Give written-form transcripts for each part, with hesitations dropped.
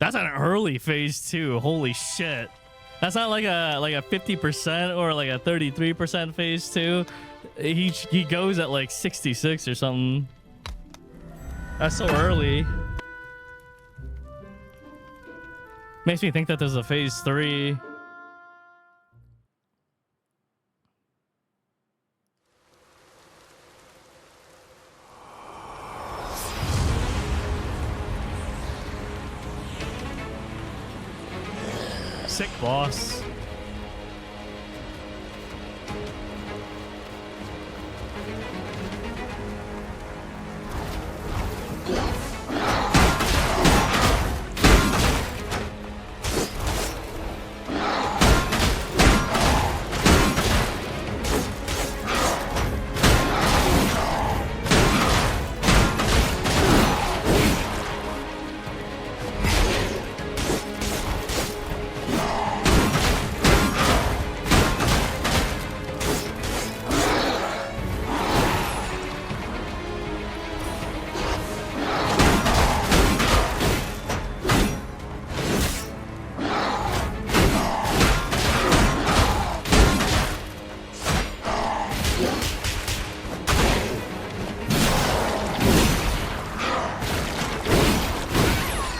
That's an early phase 2. Holy shit. That's not like a 50% or like a 33% phase 2. He goes at like 66 or something. That's so early. Makes me think that there's a phase 3. Sick boss.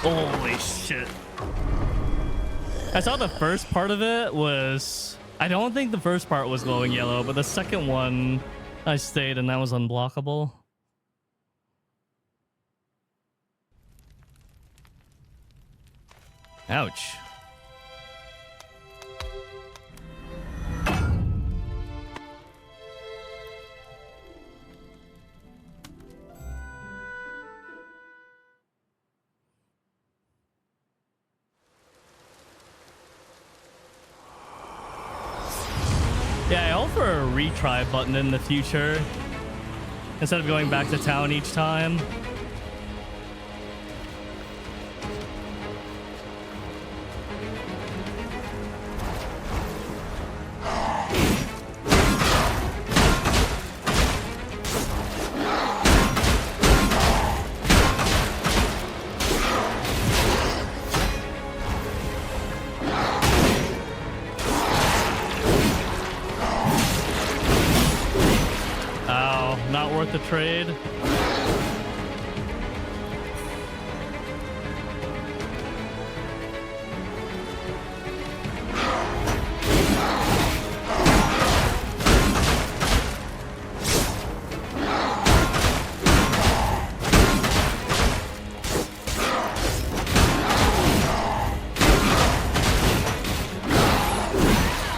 Holy shit. I saw the first part of it was... I don't think the first part was glowing yellow, but the second one I stayed and that was unblockable. Ouch. Yeah, I hope for a retry button in the future instead of going back to town each time. The trade.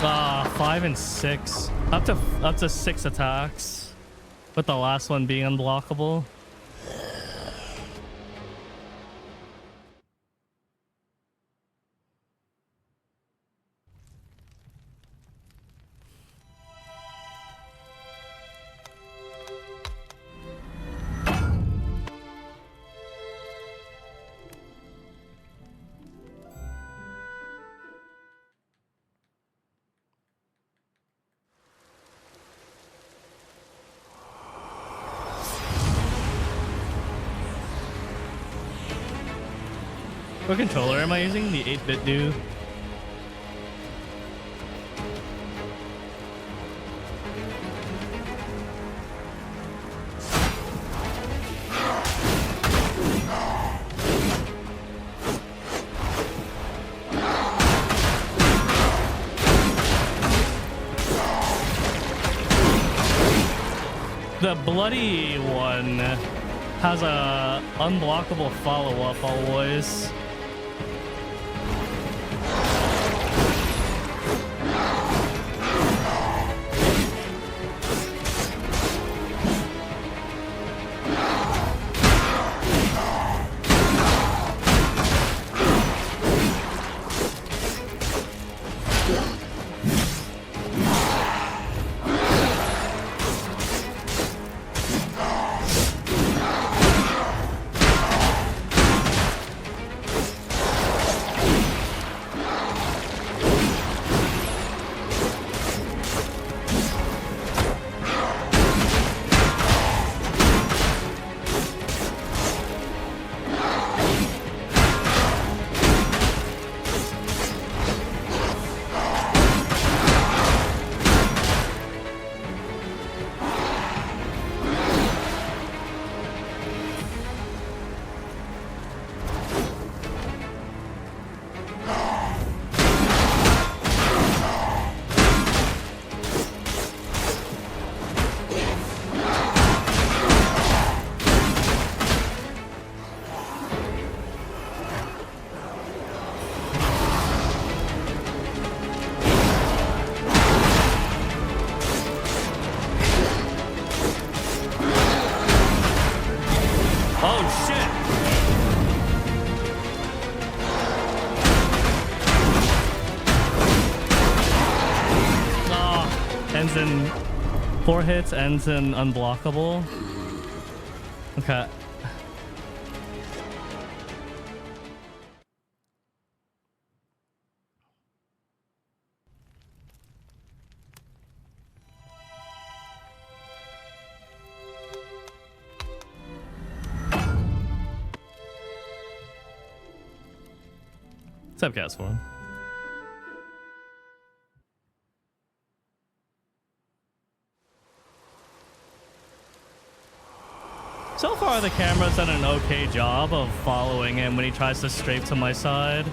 Ah, 5 and 6. Up to 6 attacks. With the last one being unblockable. What controller am I using? The 8-bit do. The bloody one has a unblockable follow-up always. in 4 hits, ends in unblockable. Okay. What's up, Cast Form? So far, the camera's done an okay job of following him when he tries to strafe to my side.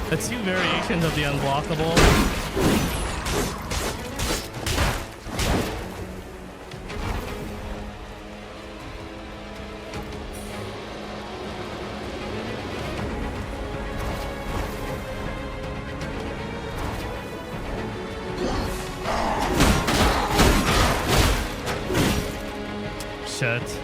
The 2 variations of the unblockable. Shit.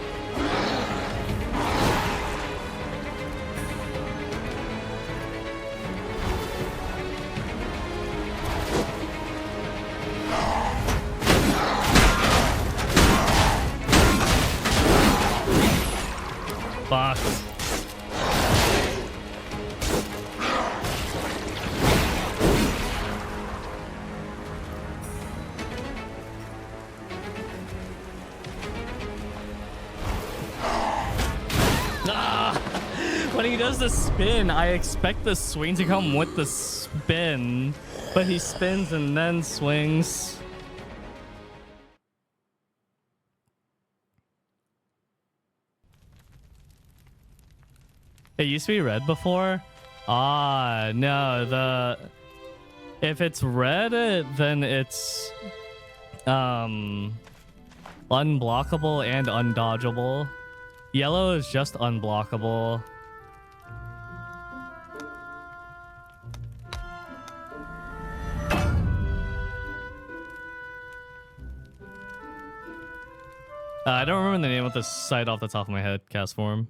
Fuck. Ah! When he does the spin, I expect the swing to come with the spin, but he spins and then swings. It used to be red before? Ah, no, if it's red, then it's unblockable and undodgeable. Yellow is just unblockable. I don't remember the name of the site off the top of my head, Cast Form.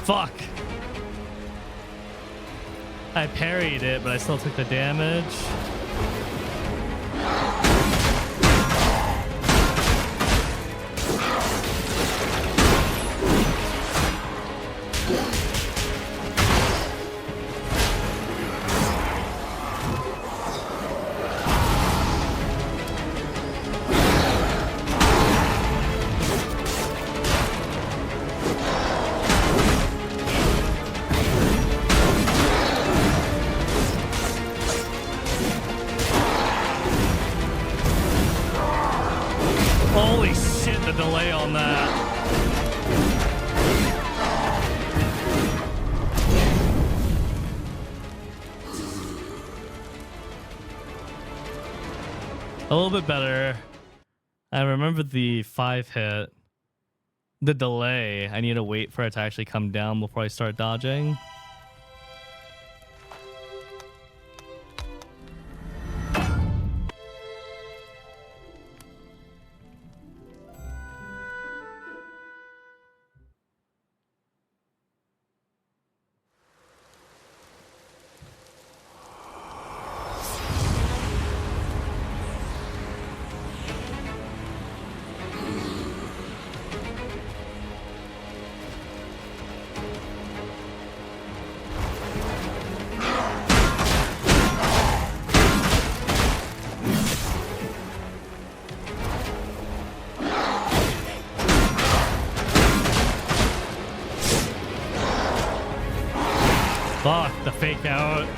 Fuck. I parried it, but I still took the damage. A little bit better. I remember the 5 hit. The delay. I need to wait for it to actually come down before I start dodging. Fuck, the fake out.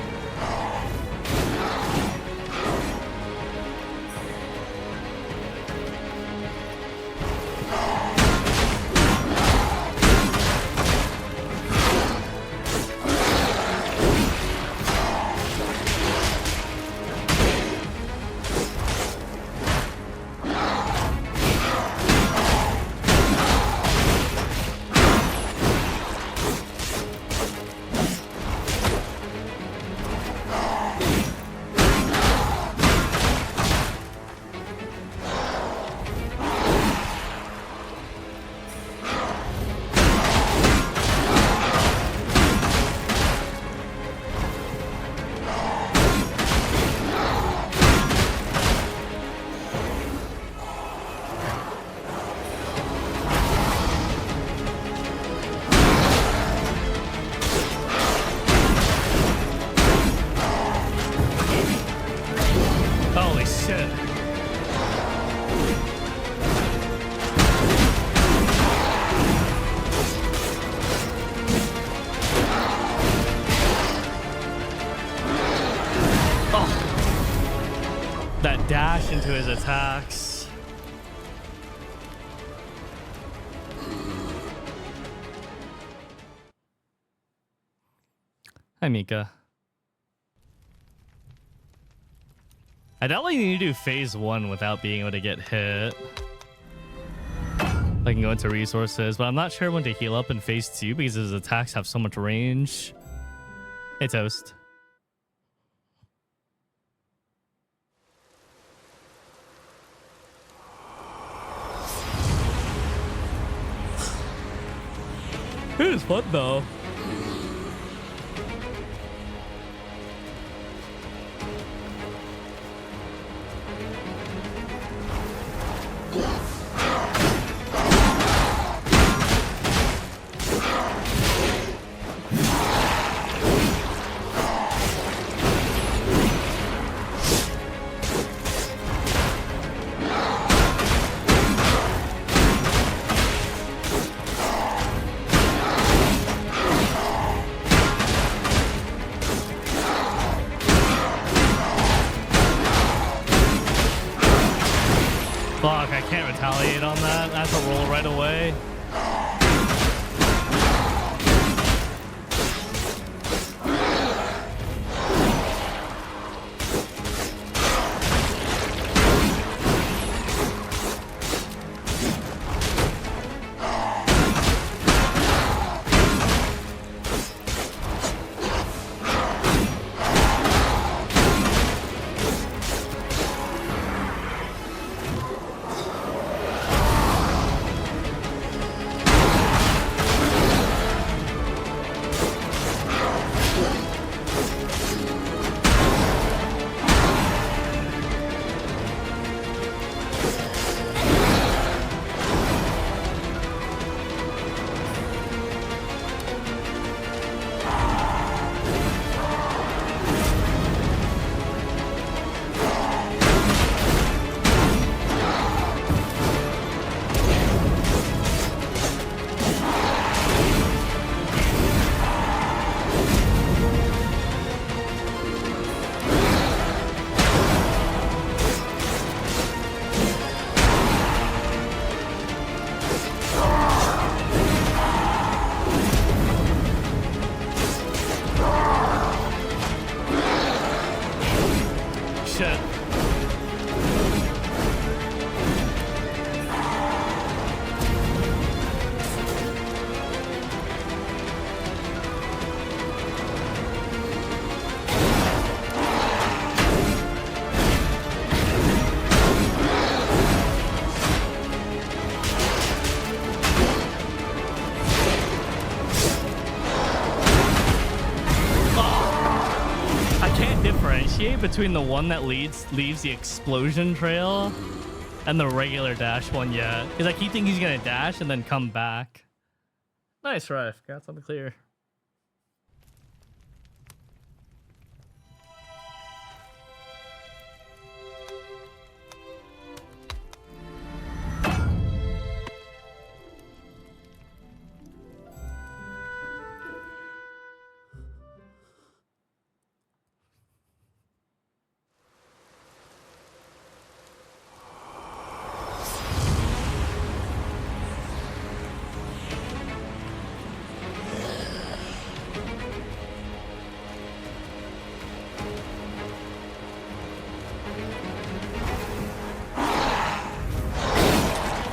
Holy shit. Oh. That dash into his attacks. Hi, Mika. I definitely need to do phase 1 without being able to get hit. I can go into resources, but I'm not sure when to heal up in phase 2 because his attacks have so much range. Hey, Toast. It was fun though. differentiate between the one that leaves the explosion trail and the regular dash one yet. Because I keep thinking he's gonna dash and then come back. Nice, Rife. Got something clear.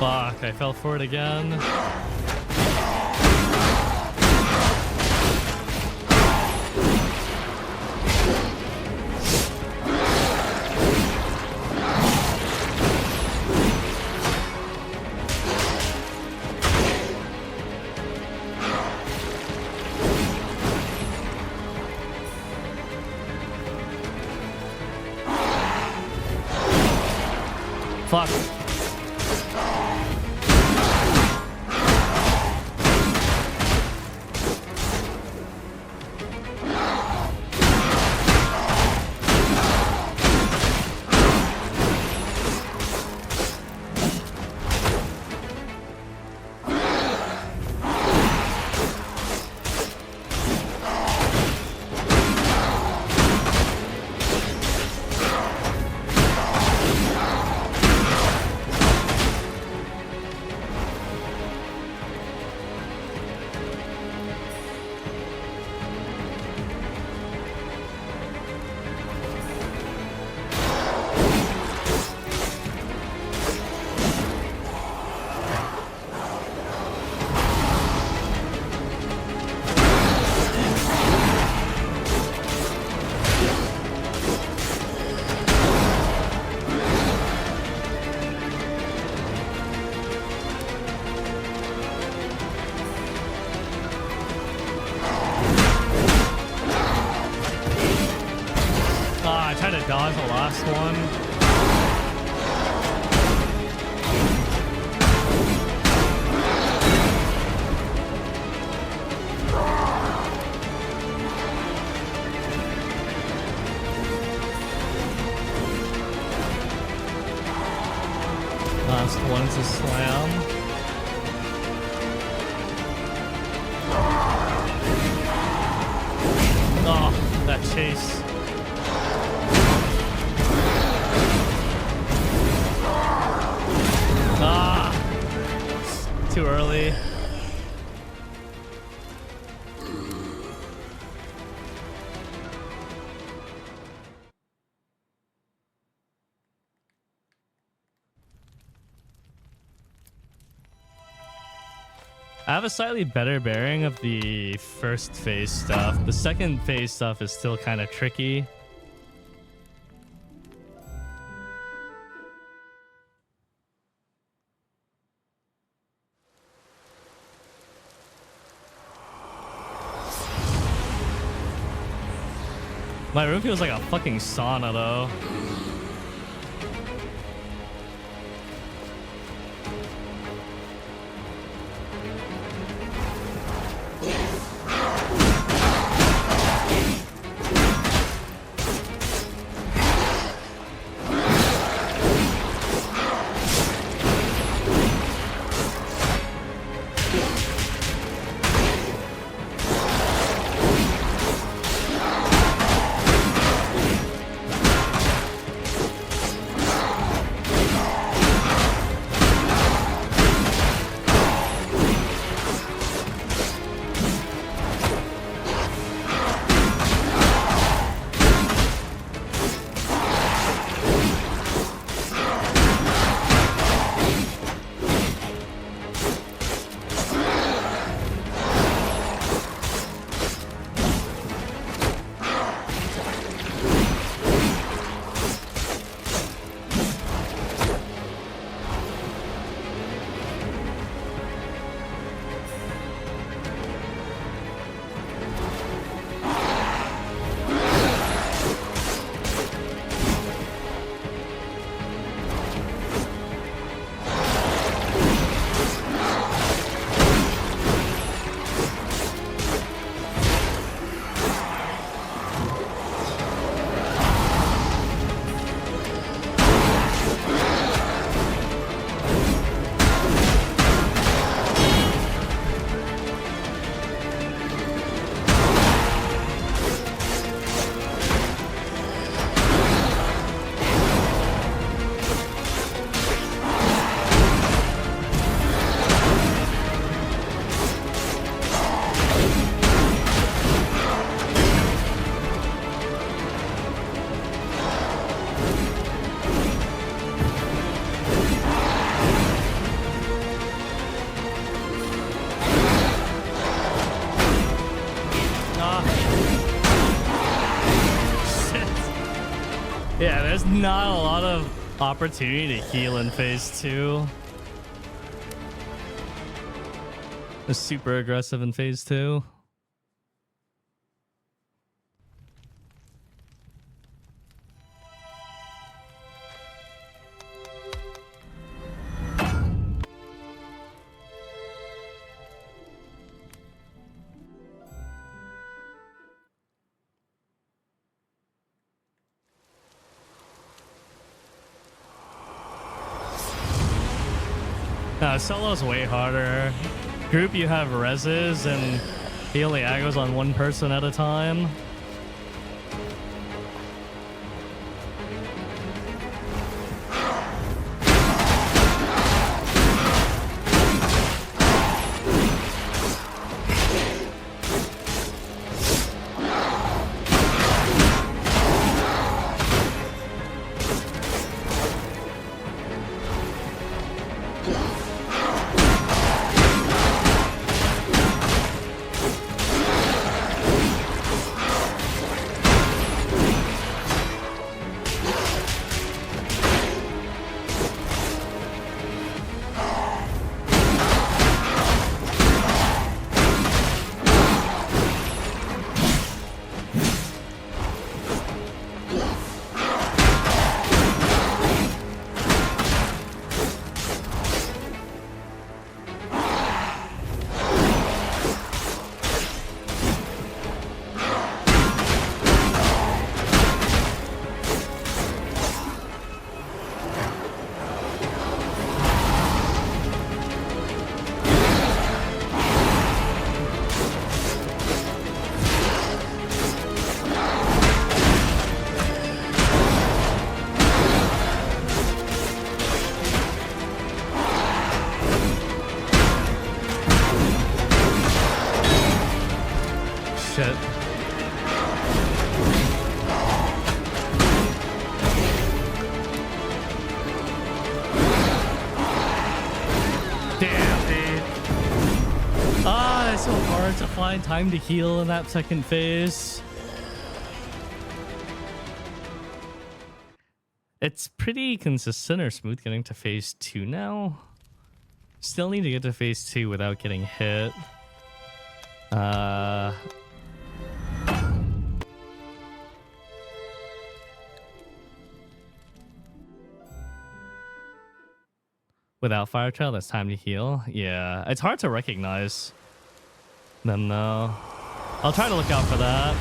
Fuck, I fell for it again. Fuck. Dodge the last one. Last one's a slam. Oh, that chase. Too early. I have a slightly better bearing of the first phase stuff. The second phase stuff is still kind of tricky. My room feels like a fucking sauna, though. There's not a lot of opportunity to heal in phase 2. It's super aggressive in phase 2. Solo's way harder. Group, you have reses, and he only aggros on one person at a time. Time to heal in that second phase. It's pretty consistent or smooth getting to phase 2 now. Still need to get to phase 2 without getting hit. Without Fire Trail, that's time to heal. Yeah, it's hard to recognize them though. I'll try to look out for that.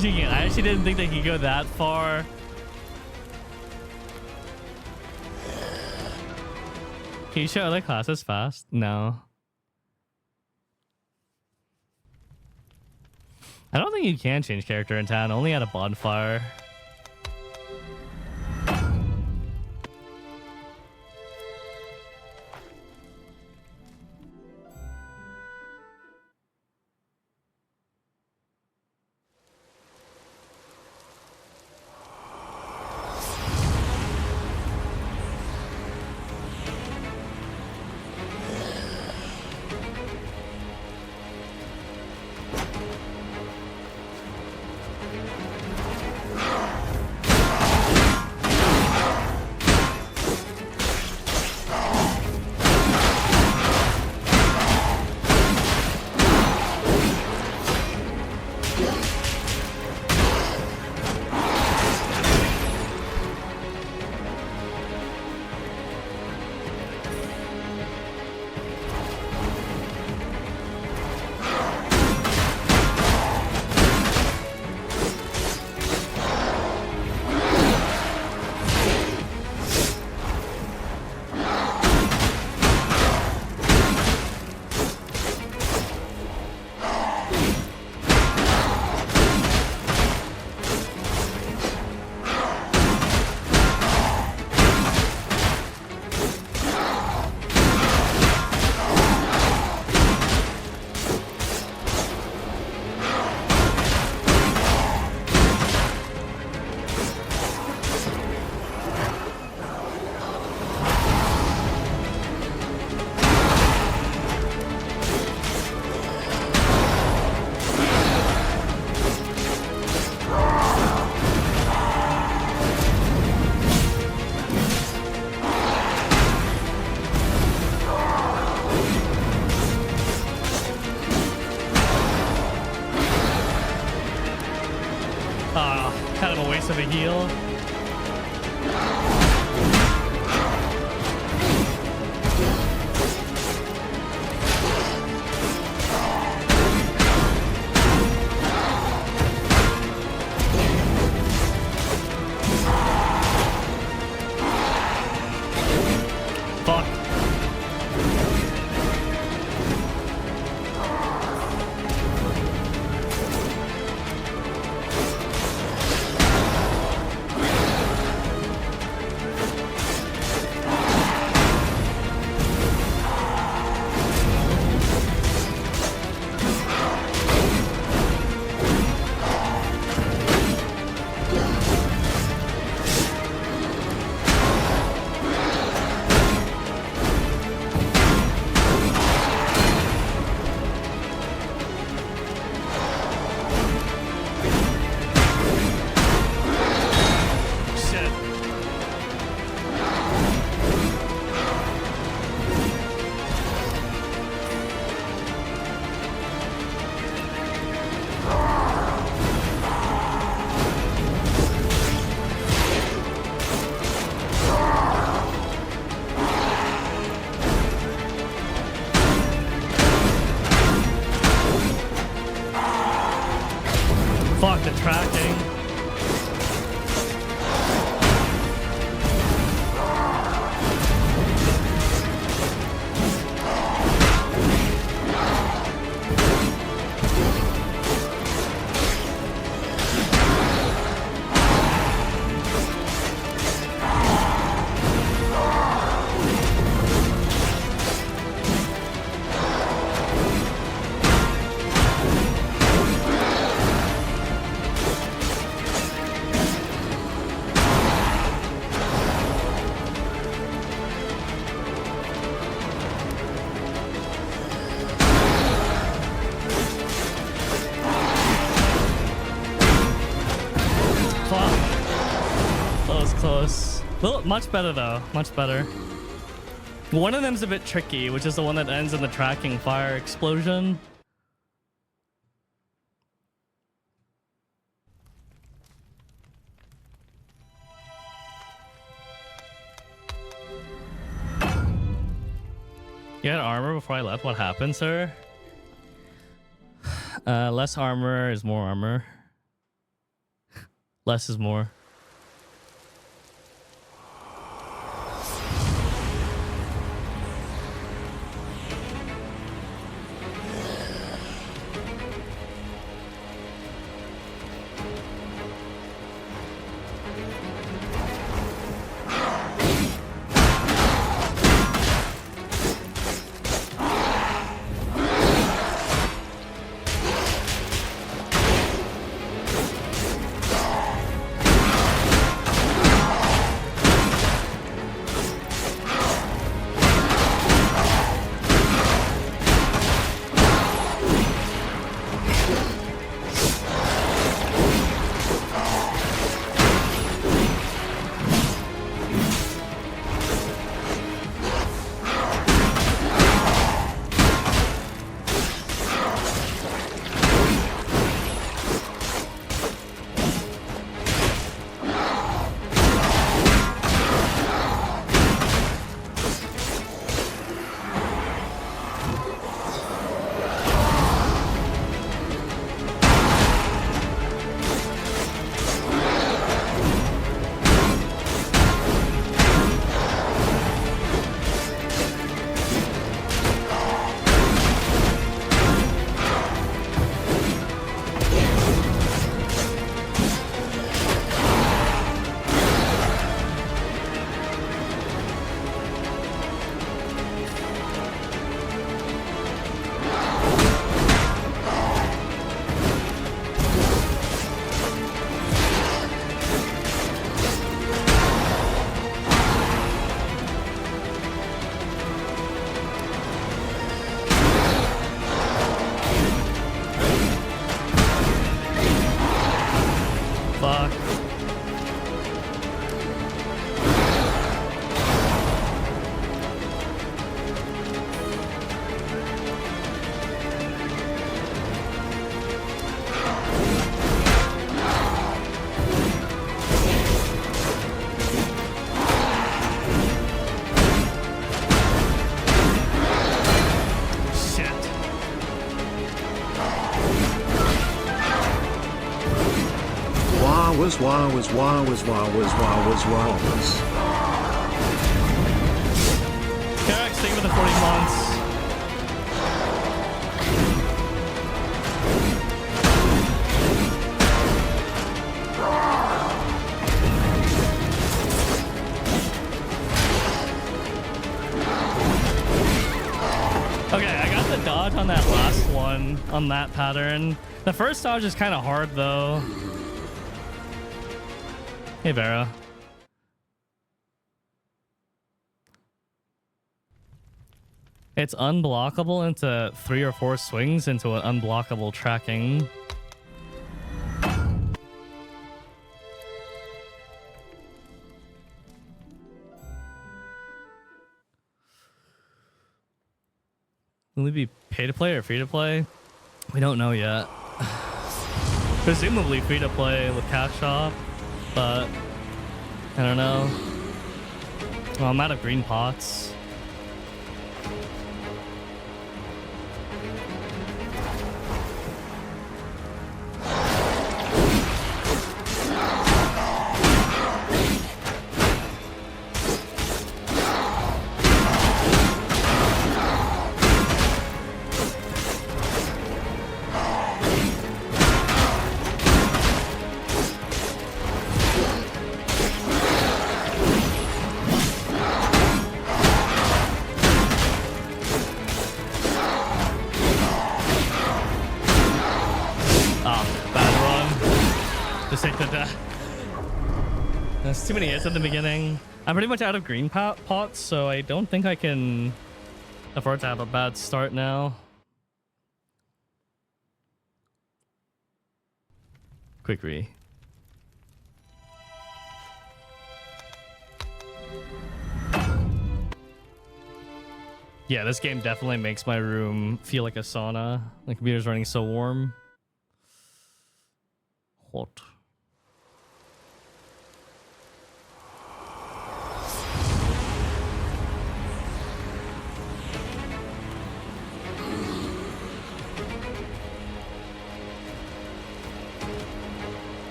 changing it. I actually didn't think they could go that far. Can you show other classes fast? No. I don't think you can change character in town, only at a bonfire. Kind of a waste of a heal. Fuck. Fuck the tracking. Close. Well, much better though. Much better. One of them's a bit tricky, which is the one that ends in the tracking fire explosion. You had armor before I left. What happened, sir? Less armor is more armor. Less is more. Fuck. Was. Carrick, stay with the 40 months. Okay, I got the dodge on that last one, on that pattern. The first dodge is kind of hard, though. Hey, Vera. It's unblockable into 3 or 4 swings into an unblockable tracking. Will it be pay to play or free to play? We don't know yet. Presumably free to play with Cat Shop, but I don't know. Well, I'm out of green pots. There's too many hits at the beginning. I'm pretty much out of green pots, so I don't think I can afford to have a bad start now. Quick re. Yeah, this game definitely makes my room feel like a sauna. The computer's running so warm. Hot.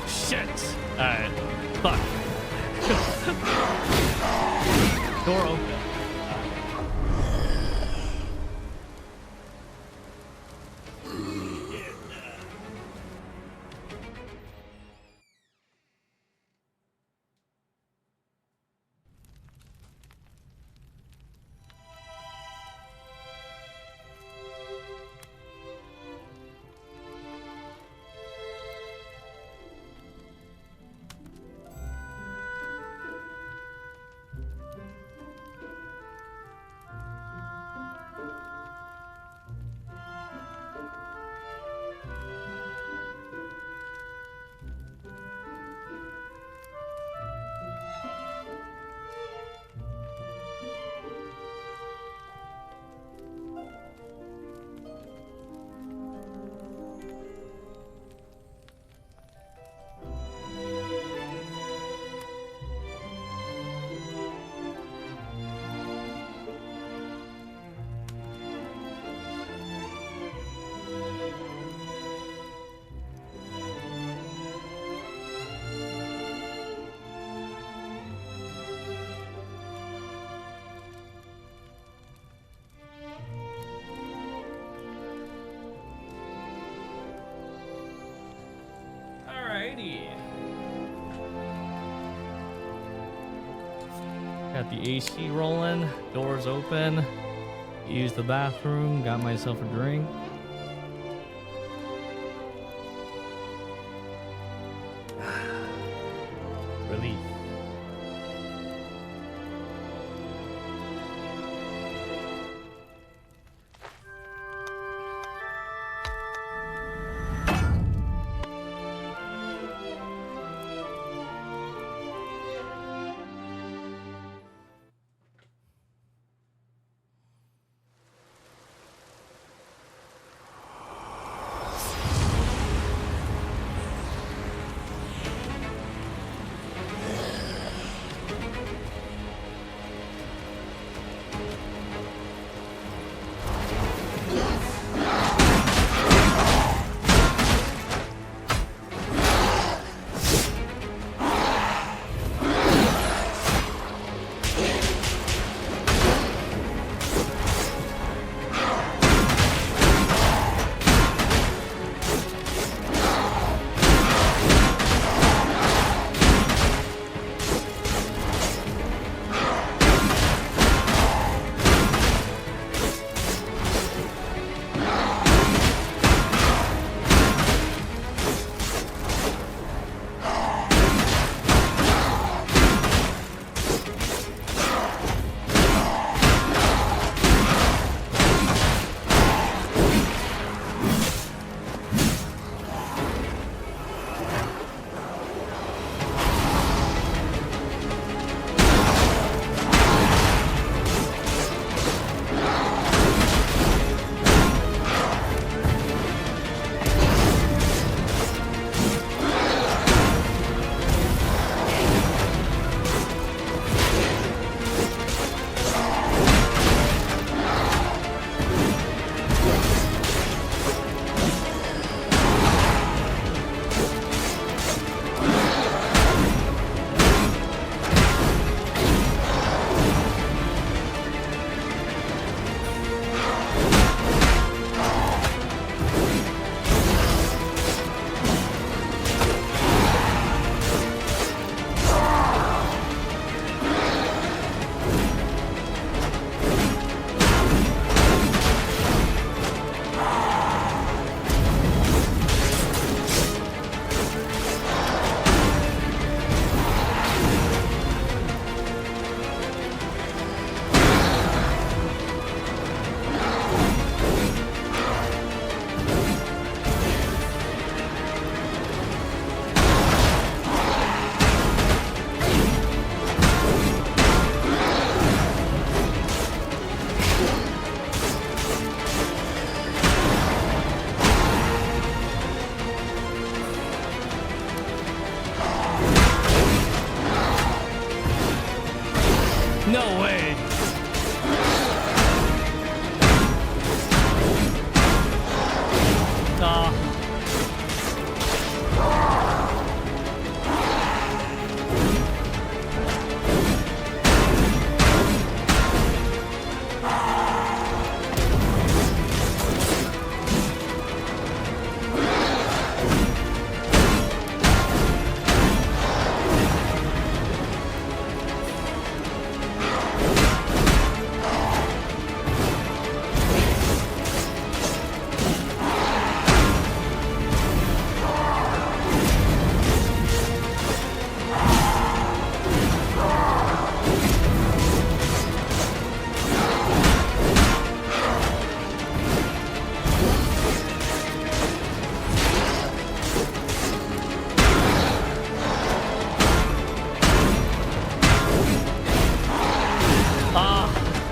Shit. Alright. Fuck. Door open. Alrighty. Got the AC rolling, doors open. Use the bathroom, got myself a drink. Relief.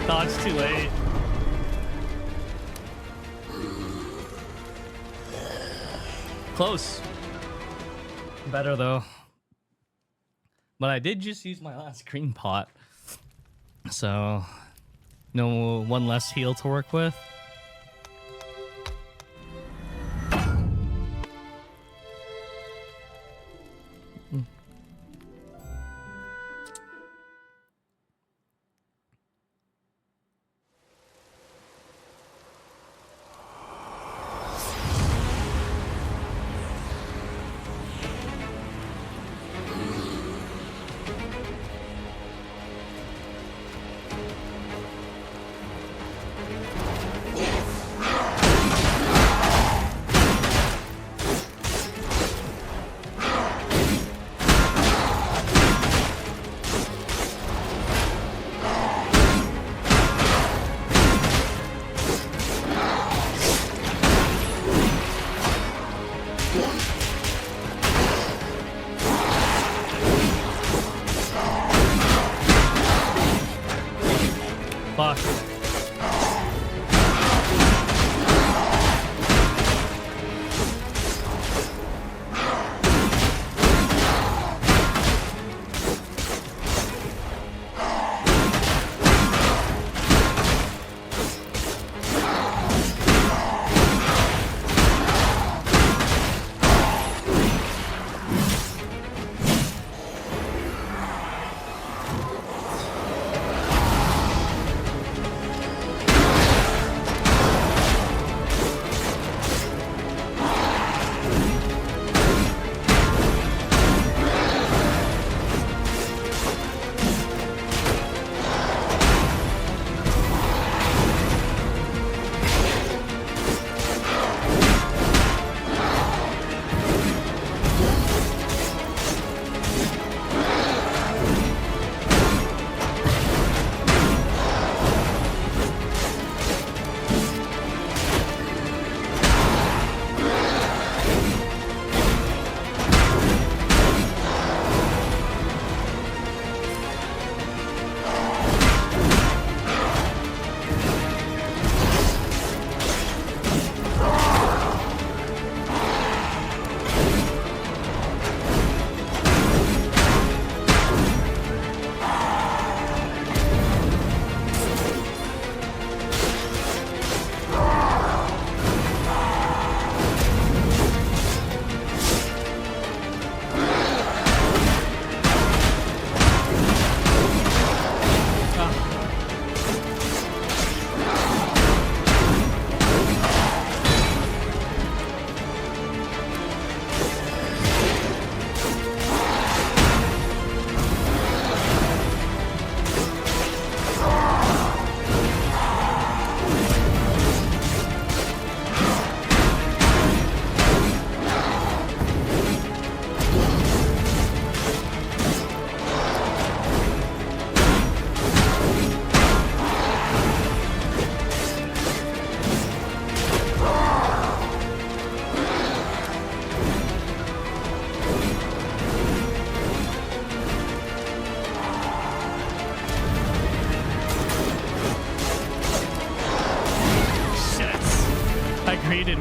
Dodge too late. Close. Better though. But I did just use my last green pot. So, no one less heal to work with. Fuck.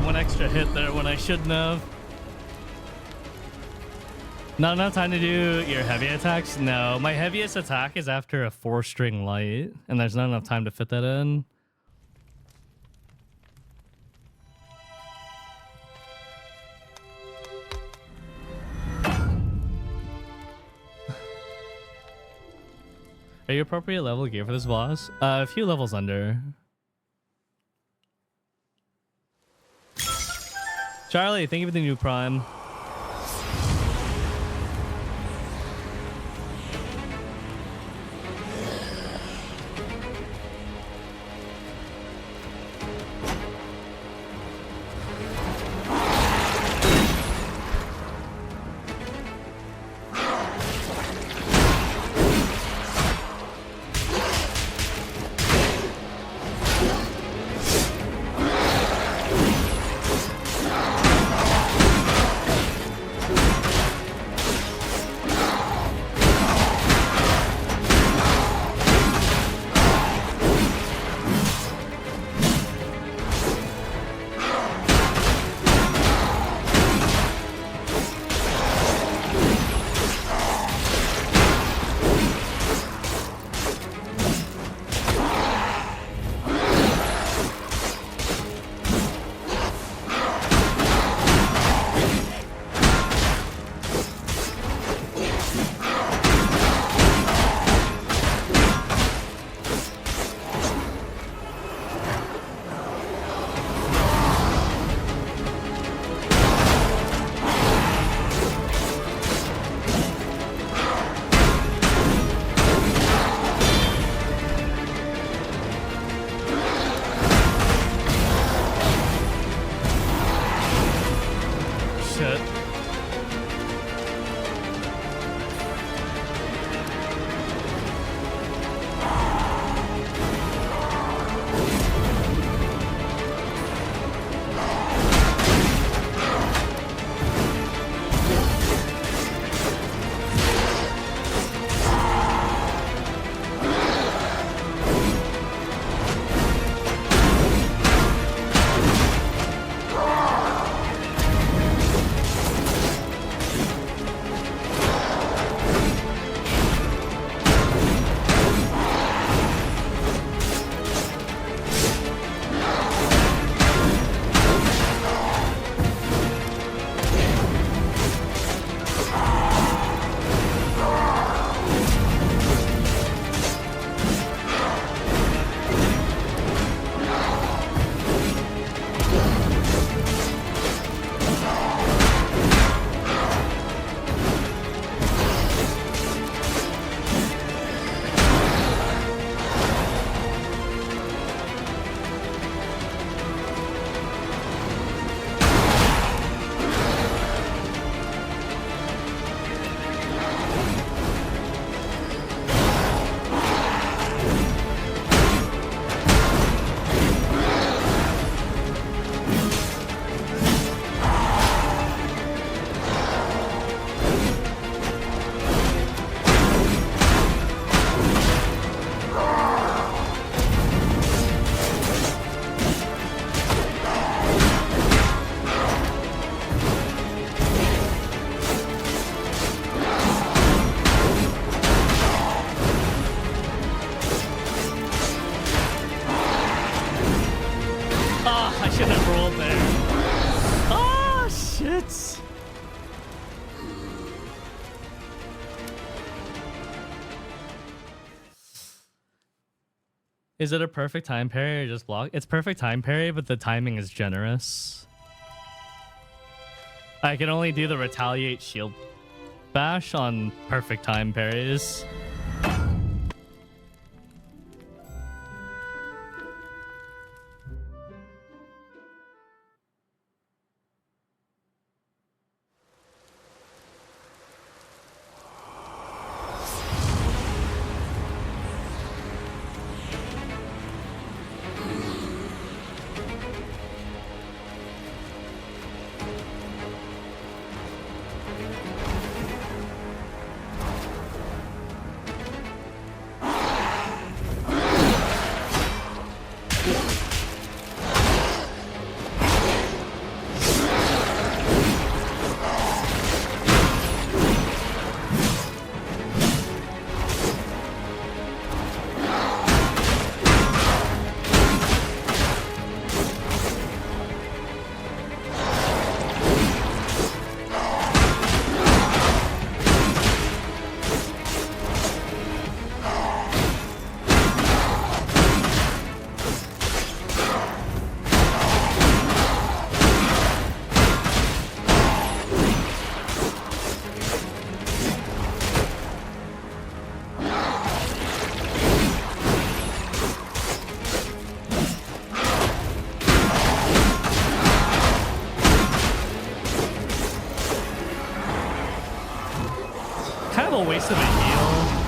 One extra hit there when I shouldn't have. Not enough time to do your heavy attacks? No, my heaviest attack is after a 4-string light, and there's not enough time to fit that in. Are you appropriate level gear for this boss? A few levels under. Charlie, thank you for the new Prime. What? Is it a perfect time parry or just block? It's perfect time parry, but the timing is generous. I can only do the retaliate shield bash on perfect time parries. Kind of a waste of a heal.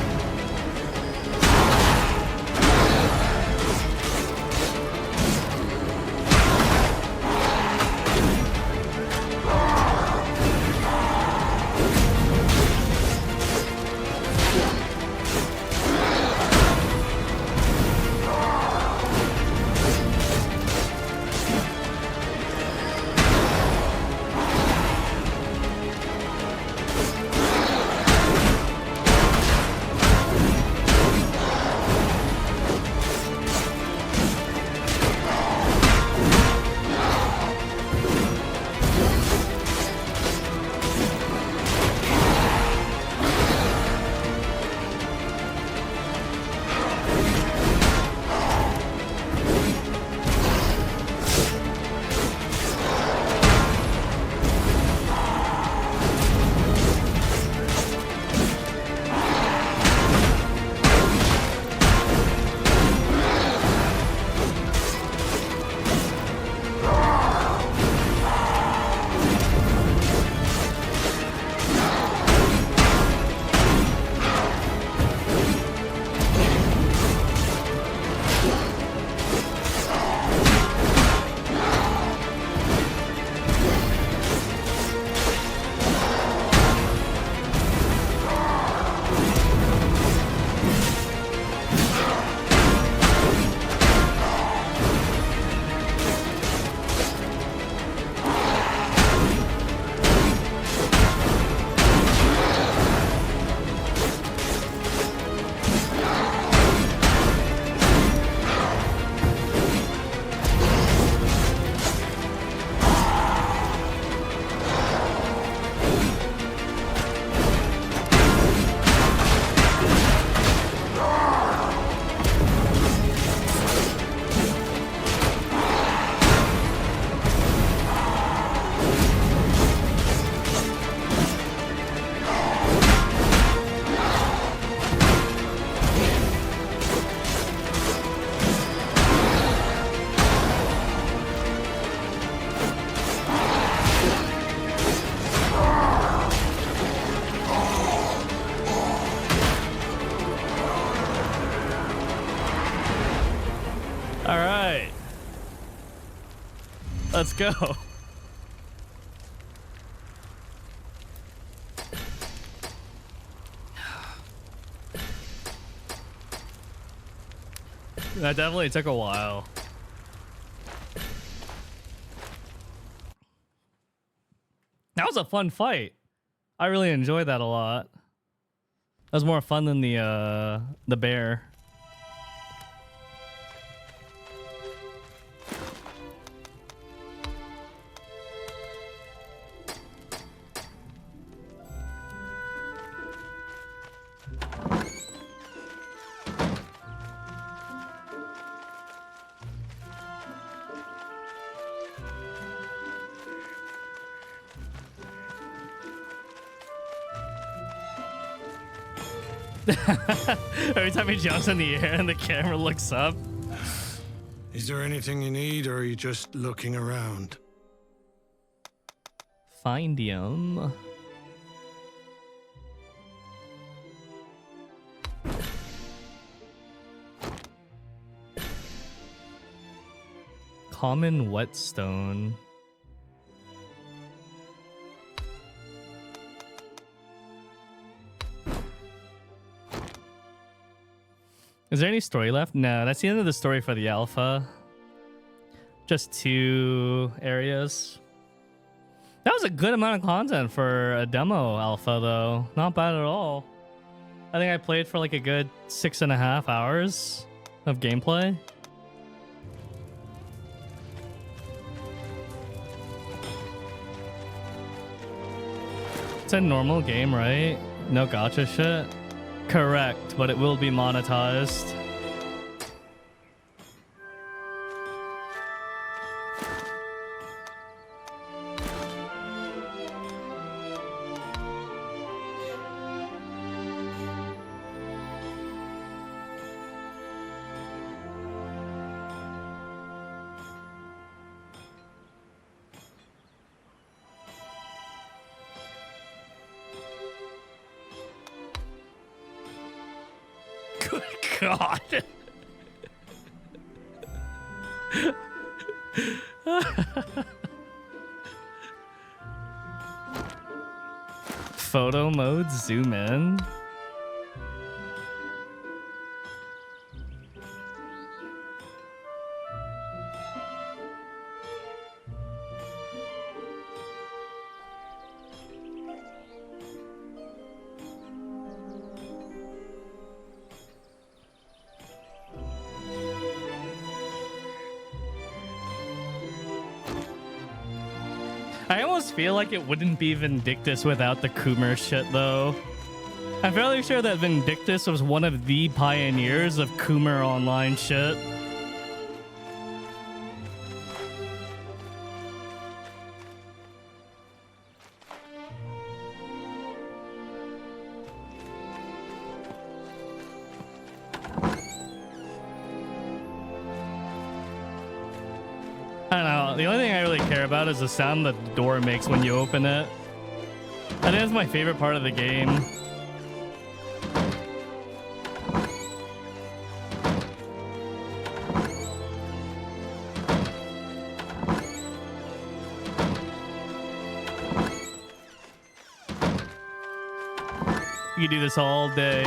All right. Let's go. That definitely took a while. That was a fun fight. I really enjoyed that a lot. That was more fun than the bear. Every time he jumps in the air and the camera looks up. Is there anything you need, or are you just looking around? Find him. Common whetstone. Is there any story left? No, that's the end of the story for the alpha. Just 2 areas. That was a good amount of content for a demo alpha, though. Not bad at all. I think I played for like a good 6.5 hours of gameplay. It's a normal game, right? No gacha shit? Correct, but it will be monetized. God. Photo mode, zoom in. I almost feel like it wouldn't be Vindictus without the Coomer shit, though. I'm fairly sure that Vindictus was one of the pioneers of Coomer online shit. I don't know. The only thing I really care about is the sound that the door makes when you open it. I think that's my favorite part of the game. You can do this all day.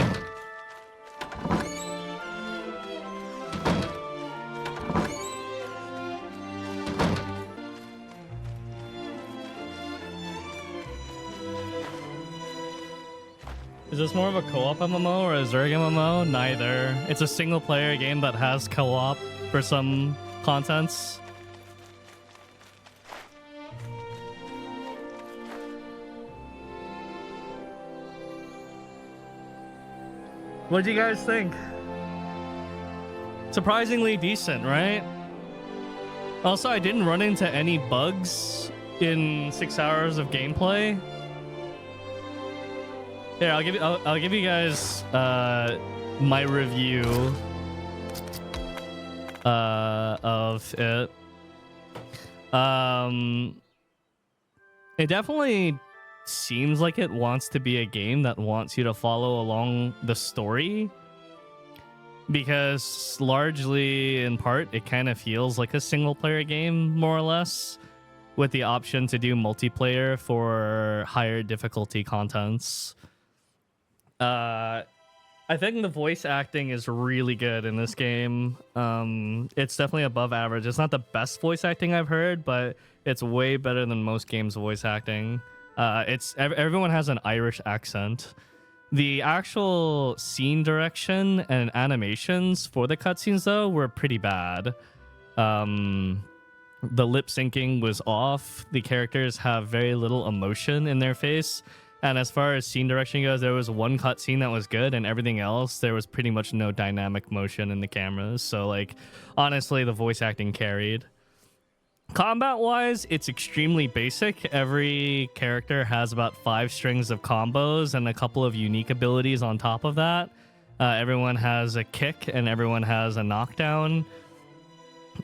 Is this more of a co-op MMO or a Zerg MMO? Neither. It's a single player game that has co-op for some contents. What do you guys think? Surprisingly decent, right? Also, I didn't run into any bugs in 6 hours of gameplay. Here, I'll give you guys my review of it. It definitely seems like it wants to be a game that wants you to follow along the story, because largely in part it kind of feels like a single player game, more or less, with the option to do multiplayer for higher difficulty contents. I think the voice acting is really good in this game. It's definitely above average. It's not the best voice acting I've heard, but it's way better than most games' voice acting. Everyone has an Irish accent. The actual scene direction and animations for the cutscenes, though, were pretty bad. The lip syncing was off. The characters have very little emotion in their face. And as far as scene direction goes, there was one cutscene that was good, and everything else, there was pretty much no dynamic motion in the cameras. So, like, honestly, the voice acting carried. Combat-wise, it's extremely basic. Every character has about 5 strings of combos and a couple of unique abilities on top of that. Everyone has a kick and everyone has a knockdown.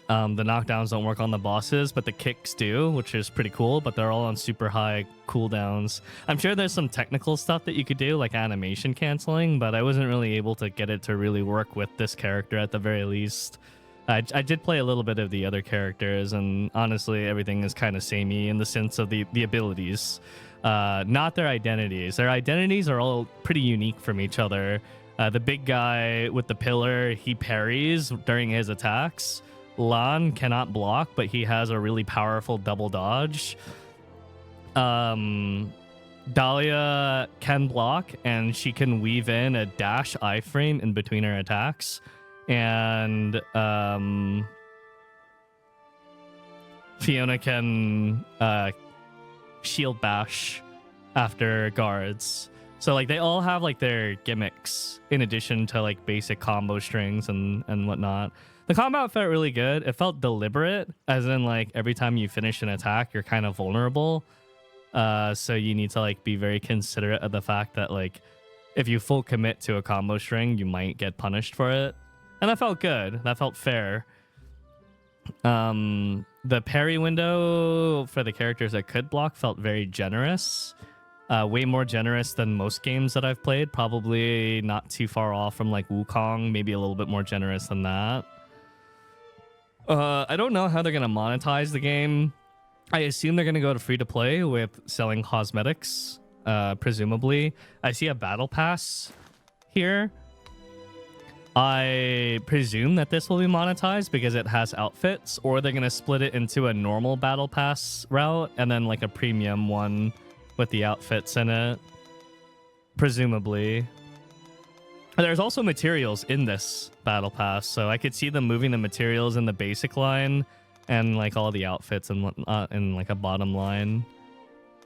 The knockdowns don't work on the bosses, but the kicks do, which is pretty cool, but they're all on super high cooldowns. I'm sure there's some technical stuff that you could do, like animation canceling, but I wasn't really able to get it to really work with this character at the very least. I did play a little bit of the other characters, and honestly, everything is kind of samey in the sense of the abilities, not their identities. Their identities are all pretty unique from each other. The big guy with the pillar, he parries during his attacks. Lan cannot block, but he has a really powerful double dodge. Dahlia can block, and she can weave in a dash iframe in between her attacks. And Fiona can shield bash after guards. So like they all have like their gimmicks in addition to like basic combo strings and whatnot. The combat felt really good. It felt deliberate, as in like every time you finish an attack, you're kind of vulnerable. So you need to like be very considerate of the fact that like if you full commit to a combo string, you might get punished for it. And that felt good. That felt fair. The parry window for the characters that could block felt very generous. Way more generous than most games that I've played. Probably not too far off from like Wukong. Maybe a little bit more generous than that. I don't know how they're going to monetize the game. I assume they're going to go to free-to-play with selling cosmetics, presumably. I see a battle pass here. I presume that this will be monetized because it has outfits, or they're going to split it into a normal battle pass route and then like a premium one with the outfits in it, presumably. There's also materials in this battle pass, so I could see them moving the materials in the basic line and like all the outfits and whatnot in like a bottom line.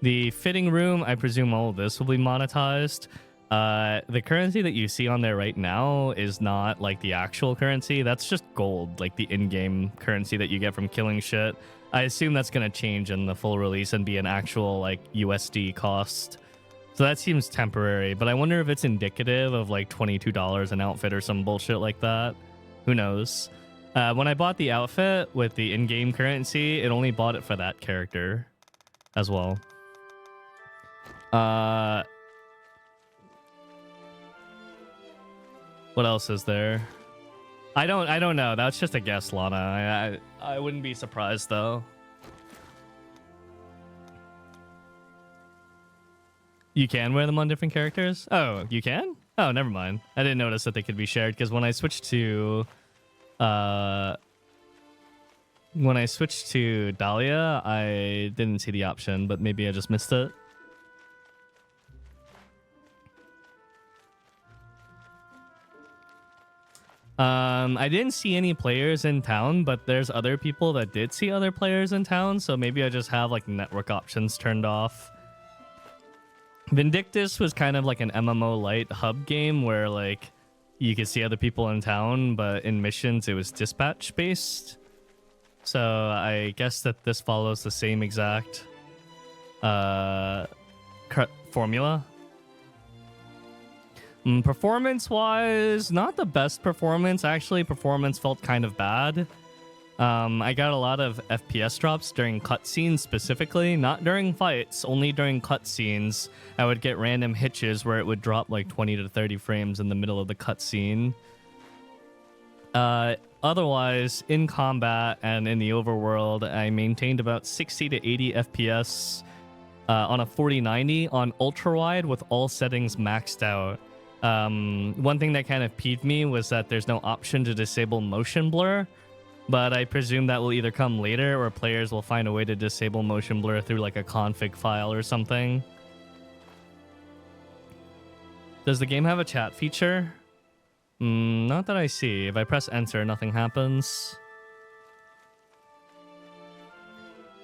The fitting room, I presume all of this will be monetized. The currency that you see on there right now is not like the actual currency. That's just gold, like the in-game currency that you get from killing shit. I assume that's going to change in the full release and be an actual like USD cost. So that seems temporary, but I wonder if it's indicative of like $22 an outfit or some bullshit like that. Who knows? When I bought the outfit with the in-game currency, it only bought it for that character as well. What else is there? I don't know. That's just a guess, Lana. I wouldn't be surprised though. You can wear them on different characters? Oh, you can? Oh, never mind. I didn't notice that they could be shared because when I switched to Dahlia, I didn't see the option, but maybe I just missed it. I didn't see any players in town, but there's other people that did see other players in town, so maybe I just have like network options turned off. Vindictus was kind of like an MMO light hub game where like you could see other people in town, but in missions it was dispatch based. So I guess that this follows the same exact formula. Performance-wise, not the best performance. Actually, performance felt kind of bad. I got a lot of FPS drops during cutscenes specifically, not during fights, only during cutscenes. I would get random hitches where it would drop like 20 to 30 frames in the middle of the cutscene. Otherwise, in combat and in the overworld, I maintained about 60 to 80 FPS on a 4090 on ultra-wide with all settings maxed out. One thing that kind of peeved me was that there's no option to disable motion blur, but I presume that will either come later or players will find a way to disable motion blur through like a config file or something. Does the game have a chat feature? Not that I see. If I press enter, nothing happens.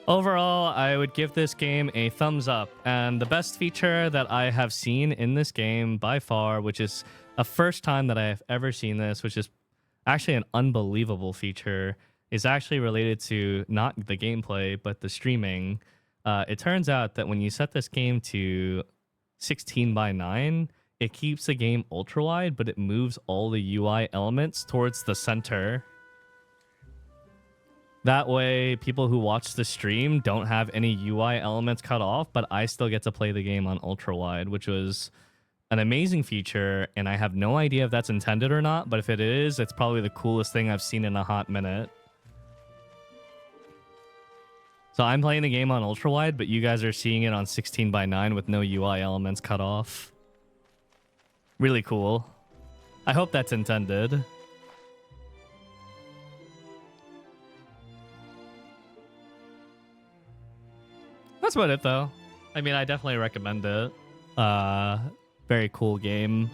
Overall, I would give this game a thumbs up, and the best feature that I have seen in this game by far, which is a first time that I have ever seen this, which is actually an unbelievable feature, is actually related to not the gameplay, but the streaming. It turns out that when you set this game to 16:9, it keeps the game ultra wide, but it moves all the UI elements towards the center. That way, people who watch the stream don't have any UI elements cut off, but I still get to play the game on ultra wide, which was an amazing feature, and I have no idea if that's intended or not, but if it is, it's probably the coolest thing I've seen in a hot minute. So I'm playing the game on ultra wide, but you guys are seeing it on 16:9 with no UI elements cut off. Really cool. I hope that's intended. That's about it, though. I mean, I definitely recommend it. Very cool game.